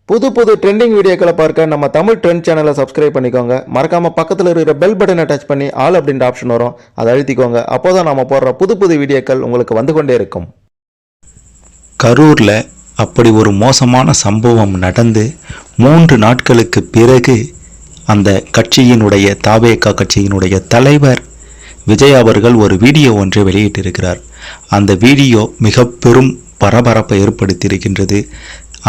புது புது ட்ரெண்டிங் வீடியோக்களை பார்க்க நம்ம தமிழ் ட்ரெண்ட் சேனலை சப்ஸ்கிரைப் பண்ணிக்கோங்க. மறக்காம பக்கத்தில் இருக்கிற பெல் பட்டனை டச் பண்ணி ஆல் அப்படின்ற ஆப்ஷன் வரும், அதை அழுத்திக்கோங்க. அப்போதான் நம்ம போடுற புது புது வீடியோக்கள் உங்களுக்கு வந்து கொண்டே இருக்கும். கரூரில் அப்படி ஒரு மோசமான சம்பவம் நடந்து 3 நாட்களுக்கு பிறகு அந்த கட்சியினுடைய தாவேகா கட்சியினுடைய தலைவர் விஜய் அவர்கள் ஒரு வீடியோ ஒன்றை வெளியிட்டிருக்கிறார். அந்த வீடியோ மிக பெரும் பரபரப்பை ஏற்படுத்தியிருக்கின்றது.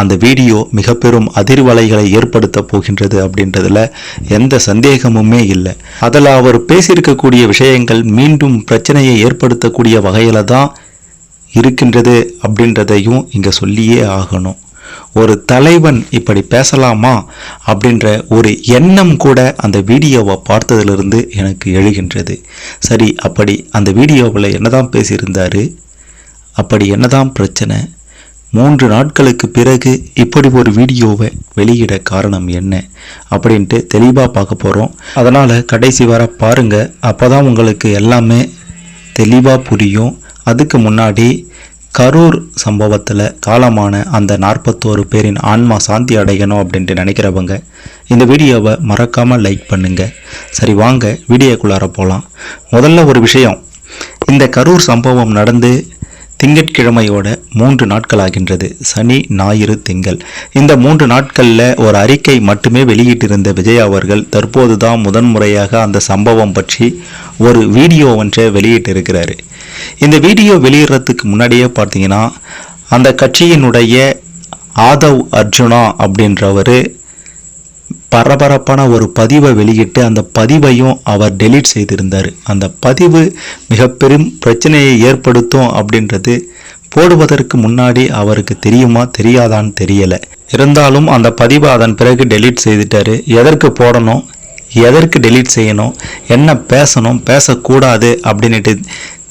அந்த வீடியோ மிக பெரும் அதிர்வலைகளை ஏற்படுத்த போகின்றது அப்படின்றதுல எந்த சந்தேகமுமே இல்லை. அதில் அவர் பேசியிருக்கக்கூடிய விஷயங்கள் மீண்டும் பிரச்சனையை ஏற்படுத்தக்கூடிய வகையில் தான் இருக்கின்றது அப்படின்றதையும் இங்கே சொல்லியே ஆகணும். ஒரு தலைவன் இப்படி பேசலாமா அப்படின்ற ஒரு எண்ணம் கூட அந்த வீடியோவை பார்த்ததிலிருந்து எனக்கு எழுகின்றது. சரி, அப்படி அந்த வீடியோவில் என்னதான் பேசியிருந்தார், அப்படி என்னதான் பிரச்சனை, 3 நாட்களுக்கு பிறகு இப்படி ஒரு வீடியோவை வெளியிட காரணம் என்ன அப்படின்ட்டு தெளிவாக பார்க்க போகிறோம். அதனால் கடைசி வர பாருங்கள், அப்போ தான் உங்களுக்கு எல்லாமே தெளிவாக புரியும். அதுக்கு முன்னாடி கரூர் சம்பவத்தில் காலமான அந்த 41 பேரின் ஆன்மா சாந்தி அடையணும் அப்படின்ட்டு நினைக்கிறவங்க இந்த வீடியோவை மறக்காமல் லைக் பண்ணுங்கள். சரி, வாங்க வீடியோக்குள்ளார போகலாம். முதல்ல ஒரு விஷயம், இந்த கரூர் சம்பவம் நடந்து திங்கட்கிழமையோட 3 நாட்கள் ஆகின்றது. சனி, ஞாயிறு, திங்கள். இந்த 3 நாட்களில் ஒரு அறிக்கை மட்டுமே வெளியிட்டிருந்த விஜய் அவர்கள் தற்போது தான் முதன்முறையாக அந்த சம்பவம் பற்றி ஒரு வீடியோ ஒன்றை வெளியிட்டிருக்கிறாரு. இந்த வீடியோ வெளியிடுறதுக்கு முன்னாடியே பார்த்தீங்கன்னா அந்த கட்சியினுடைய ஆதவ் அர்ஜுனா அப்படின்றவர் பரபரப்பான ஒரு பதிவை வெளியிட்டு அந்த பதிவையும் அவர் டெலீட் செய்திருந்தார். அந்த பதிவு மிக பெரும் பிரச்சனையை ஏற்படுத்தும் அப்படின்றது போடுவதற்கு முன்னாடி அவருக்கு தெரியுமா தெரியாதான்னு தெரியலை. இருந்தாலும் அந்த பதிவை அதன் பிறகு டெலீட் செய்துட்டாரு. எதற்கு போடணும், எதற்கு டெலீட் செய்யணும், என்ன பேசணும் பேசக்கூடாது அப்படின்ட்டு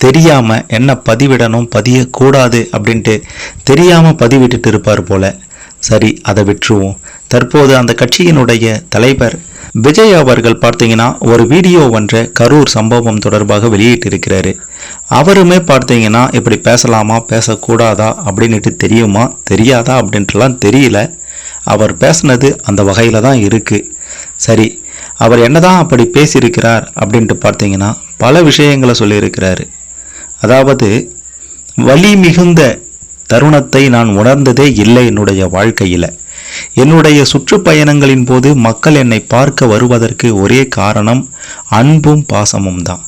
தெரியாமல், என்ன பதிவிடணும் பதியக்கூடாது அப்படின்ட்டு தெரியாமல் பதிவிட்டுட்டு இருப்பார் போல. சரி, அதை விட்டுருவோம். தற்போது அந்த கட்சியினுடைய தலைவர் விஜய் அவர்கள் பார்த்தீங்கன்னா ஒரு வீடியோ ஒன்றை கரூர் சம்பவம் தொடர்பாக வெளியிட்டிருக்கிறாரு. அவருமே பார்த்தீங்கன்னா இப்படி பேசலாமா பேசக்கூடாதா அப்படின்ட்டு தெரியுமா தெரியாதா அப்படின்ட்டுலாம் தெரியல. அவர் பேசினது அந்த வகையில் தான் இருக்குது. சரி, அவர் என்னதான் அப்படி பேசியிருக்கிறார் அப்படின்ட்டு பார்த்தீங்கன்னா பல விஷயங்களை சொல்லியிருக்கிறாரு. அதாவது, வலி மிகுந்த தருணத்தை நான் உணர்ந்ததே இல்லை என்னுடைய வாழ்க்கையில். என்னுடைய சுற்றுப்பயணங்களின் போது மக்கள் என்னை பார்க்க வருவதற்கு ஒரே காரணம் அன்பும் பாசமும் தான்.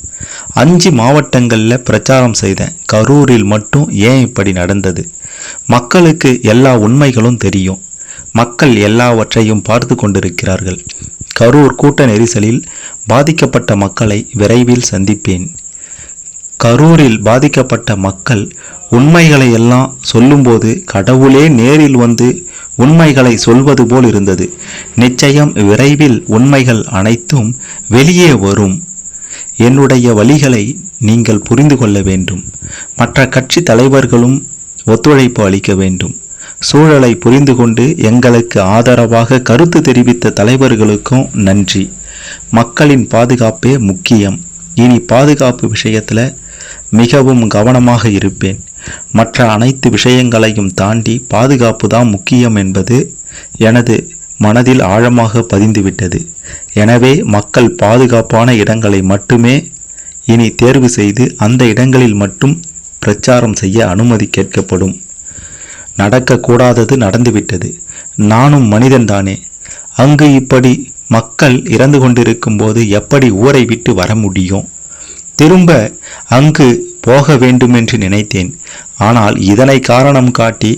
5 மாவட்டங்களில் பிரச்சாரம் செய்தேன். கரூரில் மட்டும் ஏன் இப்படி நடந்தது? மக்களுக்கு எல்லா உண்மைகளும் தெரியும். மக்கள் எல்லாவற்றையும் பார்த்து கொண்டிருக்கிறார்கள். கரூர் கூட்ட நெரிசலில் பாதிக்கப்பட்ட மக்களை விரைவில் சந்திப்பேன். கரூரில் பாதிக்கப்பட்ட மக்கள் உண்மைகளை எல்லாம் சொல்லும்போது கடவுளே நேரில் வந்து உண்மைகளை சொல்வது போல் இருந்தது. நிச்சயம் விரைவில் உண்மைகள் அனைத்தும் வெளியே வரும். என்னுடைய வழிகளை நீங்கள் புரிந்து கொள்ள வேண்டும். மற்ற கட்சி தலைவர்களும் ஒத்துழைப்பு அளிக்க வேண்டும். சூழலை புரிந்து கொண்டு எங்களுக்கு ஆதரவாக கருத்து தெரிவித்த தலைவர்களுக்கும் நன்றி. மக்களின் பாதுகாப்பே முக்கியம். இனி பாதுகாப்பு விஷயத்தில் மிகவும் கவனமாக இருப்பேன். மற்ற அனைத்து விஷயங்களையும் தாண்டி பாதுகாப்பு தான் முக்கியம் என்பது எனது மனதில் ஆழமாக பதிந்துவிட்டது. எனவே மக்கள் பாதுகாப்பான இடங்களை மட்டுமே இனி தேர்வு செய்து அந்த இடங்களில் மட்டும் பிரச்சாரம் செய்ய அனுமதி கேட்கப்படும். நடக்கக்கூடாதது நடந்துவிட்டது. நானும் மனிதன்தானே. அங்கு இப்படி மக்கள் இறந்து கொண்டிருக்கும் போது எப்படி ஊரை விட்டு வர முடியும்? திரும்ப அங்கு போக வேண்டுமென்று நினைத்தேன். ஆனால் இதனை காரணம் காட்டி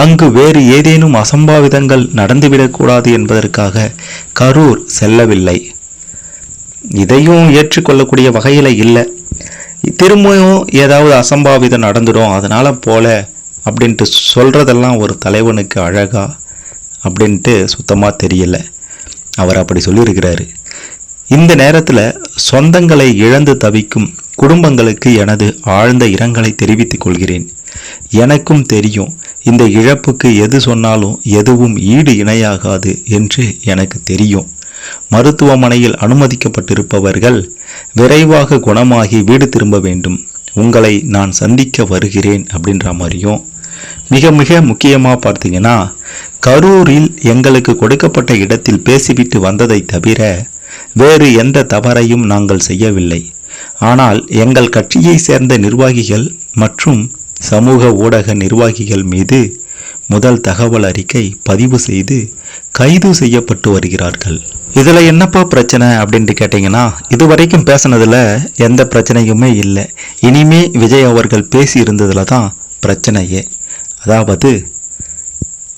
அங்கு வேறு ஏதேனும் அசம்பாவிதங்கள் நடந்துவிடக்கூடாது என்பதற்காக கரூர் செல்லவில்லை. இதையும் ஏற்றுக்கொள்ளக்கூடிய வகையில் இல்லை. திரும்பவும் ஏதாவது அசம்பாவிதம் நடந்துடும் அதனால் போல அப்படின்ட்டு சொல்கிறதெல்லாம் ஒரு தலைவனுக்கு அழகா அப்படின்ட்டு சுத்தமாக தெரியலை. அவர் அப்படி சொல்லியிருக்கிறாரு. இந்த நேரத்தில் சொந்தங்களை இழந்து தவிக்கும் குடும்பங்களுக்கு எனது ஆழ்ந்த இரங்கலை தெரிவித்துக் கொள்கிறேன். எனக்கும் தெரியும், இந்த இழப்புக்கு எது சொன்னாலும் எதுவும் ஈடு இணையாகாது என்று எனக்கு தெரியும். மருத்துவமனையில் அனுமதிக்கப்பட்டிருப்பவர்கள் விரைவாக குணமாகி வீடு திரும்ப வேண்டும். உங்களை நான் சந்திக்க வருகிறேன் அப்படின்ற மாதிரியும் மிக மிக முக்கியமாக பார்த்தீங்கன்னா கரூரில் எங்களுக்கு கொடுக்கப்பட்ட இடத்தில் பேசிவிட்டு வந்ததை தவிர வேறு எந்த தவறையும் நாங்கள் செய்யவில்லை. ஆனால் எங்கள் கட்சியை சேர்ந்த நிர்வாகிகள் மற்றும் சமூக ஊடக நிர்வாகிகள் மீது முதல் தகவல் அறிக்கை பதிவு செய்து கைது செய்யப்பட்டு வருகிறார்கள். இதில் என்னப்பா பிரச்சனை அப்படின்ட்டு கேட்டிங்கன்னா, இதுவரைக்கும் பேசினதில் எந்த பிரச்சனையுமே இல்லை. இனிமே விஜய் அவர்கள் பேசி இருந்ததில் தான் பிரச்சனையே.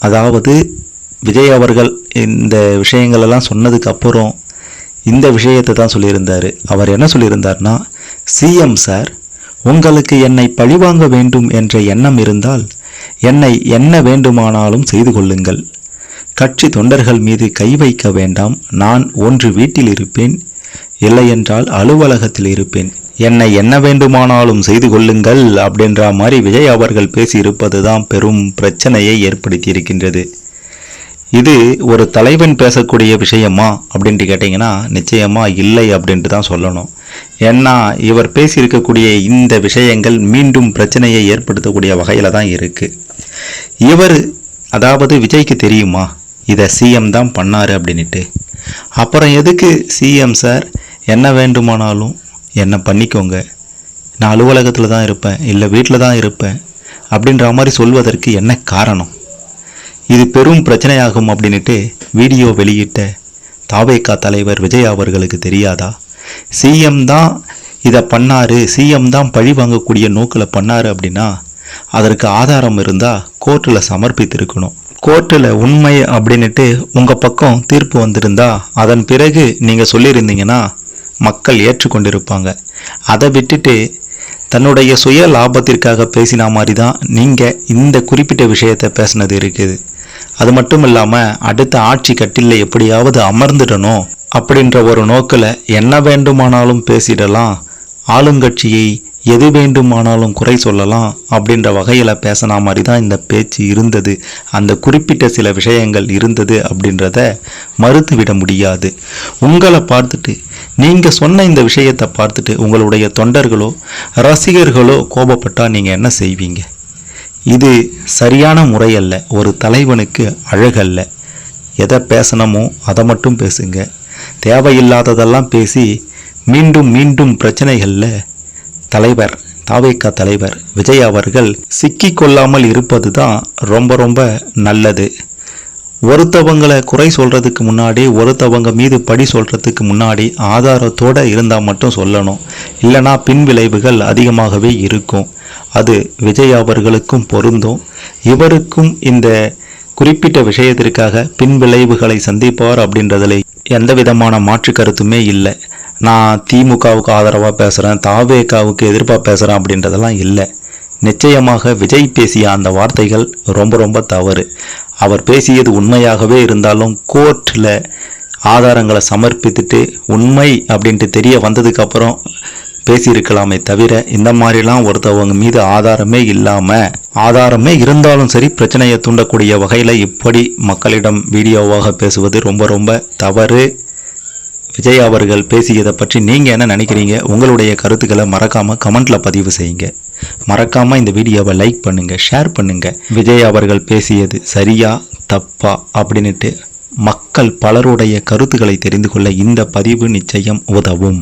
அதாவது விஜய் அவர்கள் இந்த விஷயங்களெல்லாம் சொன்னதுக்கு அப்புறம் இந்த விஷயத்தை தான் சொல்லியிருந்தார். அவர் என்ன சொல்லியிருந்தார்னா, சிஎம் சார், உங்களுக்கு என்னை பழிவாங்க வேண்டும் என்ற எண்ணம் இருந்தால் என்னை என்ன வேண்டுமானாலும் செய்து கொள்ளுங்கள். கட்சி தொண்டர்கள் மீது கை வைக்க வேண்டாம். நான் ஒன்று வீட்டில் இருப்பேன், இல்லையென்றால் அலுவலகத்தில் இருப்பேன். என்னை என்ன வேண்டுமானாலும் செய்து கொள்ளுங்கள் அப்படின்ற மாதிரி விஜய் அவர்கள் பேசியிருப்பது தான் பெரும் பிரச்சனையை ஏற்படுத்தி இருக்கின்றது. இது ஒரு தலைவன் பேசக்கூடிய விஷயமா அப்படின்ட்டு கேட்டிங்கன்னா நிச்சயமா இல்லை அப்படின்ட்டு தான் சொல்லணும். ஏன்னா இவர் பேசியிருக்கக்கூடிய இந்த விஷயங்கள் மீண்டும் பிரச்சனையை ஏற்படுத்தக்கூடிய வகையில் தான் இருக்குது. அதாவது விஜய்க்கு தெரியுமா இதை சிஎம் தான் பண்ணார் அப்படின்ட்டு? அப்புறம் எதுக்கு சிஎம் சார் என்ன வேண்டுமானாலும் என்ன பண்ணிக்கோங்க, நான் அலுவலகத்தில் தான் இருப்பேன், இல்லை வீட்டில் தான் இருப்பேன் அப்படின்ற மாதிரி சொல்வதற்கு என்ன காரணம்? இது பெரும் பிரச்சனையாகும் அப்படின்ட்டு வீடியோ வெளியிட்ட தாவேகா தலைவர் விஜய் அவர்களுக்கு தெரியாதா? சிஎம் தான் இதை பண்ணாரு, சிஎம் தான் பழி வாங்கக்கூடிய நோக்கில் பண்ணாரு அப்படின்னா அதற்கு ஆதாரம் இருந்தால் கோர்ட்டில் சமர்ப்பித்திருக்கணும். கோர்ட்டில் உண்மை அப்படின்ட்டு உங்கள் பக்கம் தீர்ப்பு வந்திருந்தா அதன் பிறகு நீங்கள் சொல்லியிருந்தீங்கன்னா மக்கள் ஏற்றுக்கொண்டிருப்பாங்க. அதை விட்டுட்டு தன்னுடைய சுய லாபத்திற்காக பேசின மாதிரி தான் நீங்கள் இந்த குறிப்பிட்ட விஷயத்தை பேசினது இருக்குது. அது மட்டும் இல்லாமல் அடுத்த ஆட்சி கட்டிலில் எப்படியாவது அமர்ந்துடணும் அப்படின்ற ஒரு நோக்கில் என்ன வேண்டுமானாலும் பேசிடலாம், ஆளுங்கட்சியை எது வேண்டுமானாலும் குறை சொல்லலாம் அப்படின்ற வகையில் பேசின மாதிரி தான் இந்த பேச்சு இருந்தது. அந்த குறிப்பிட்ட சில விஷயங்கள் இருந்தது அப்படின்றத மறுத்துவிட முடியாது. உங்களை பார்த்துட்டு நீங்கள் சொன்ன இந்த விஷயத்தை பார்த்துட்டு உங்களுடைய தொண்டர்களோ ரசிகர்களோ கோபப்பட்டால் நீங்கள் என்ன செய்வீங்க? இது சரியான முறையல்ல, ஒரு தலைவனுக்கு அழகல்ல. எதை பேசணுமோ அதை மட்டும் பேசுங்க. தேவையில்லாததெல்லாம் பேசி மீண்டும் மீண்டும் பிரச்சனைகளில் தாவேகா தலைவர் விஜய் அவர்கள் சிக்கிக்கொள்ளாமல் இருப்பது தான் ரொம்ப ரொம்ப நல்லது. ஒருத்தவங்களை குறை சொல்கிறதுக்கு முன்னாடி, ஒருத்தவங்க மீது பழி சொல்கிறதுக்கு முன்னாடி ஆதாரத்தோடு இருந்தால் மட்டும் சொல்லணும். இல்லைனா பின் விளைவுகள் அதிகமாகவே இருக்கும். அது விஜய் அவர்களுக்கும் பொருந்தும். இவருக்கும் இந்த குறிப்பிட்ட விஷயத்திற்காக பின் விளைவுகளை சந்திப்பார் அப்படின்றதில் எந்த விதமான மாற்று கருத்துமே இல்லை. நான் திமுகவுக்கு ஆதரவாக பேசுகிறேன், தாவேகாவுக்கு எதிர்ப்பாக பேசுகிறேன் அப்படின்றதெல்லாம் இல்லை. நிச்சயமாக விஜய் பேசிய அந்த வார்த்தைகள் ரொம்ப ரொம்ப தவறு. அவர் பேசியது உண்மையாகவே இருந்தாலும் கோர்ட்டில் ஆதாரங்களை சமர்ப்பித்துட்டு உண்மை அப்படின்ட்டு தெரிய வந்ததுக்கப்புறம் பேசியிருக்கலாமே தவிர இந்த மாதிரிலாம் ஒருத்தவங்க மீது ஆதாரமே இல்லாமல், ஆதாரமே இருந்தாலும் சரி பிரச்சனையை தூண்டக்கூடிய வகையில் இப்படி மக்களிடம் வீடியோவாக பேசுவது ரொம்ப ரொம்ப தவறு. விஜய் அவர்கள் பேசியதை பற்றி நீங்கள் என்ன நினைக்கிறீங்க? உங்களுடைய கருத்துக்களை மறக்காமல் கமெண்ட்டில் பதிவு செய்யுங்க. மறக்காமல் இந்த வீடியோவை லைக் பண்ணுங்கள், ஷேர் பண்ணுங்கள். விஜய் அவர்கள் பேசியது சரியா தப்பா அப்படின்ட்டு மக்கள் பலருடைய கருத்துக்களை தெரிந்து கொள்ள இந்த பதிவு நிச்சயம் உதவும்.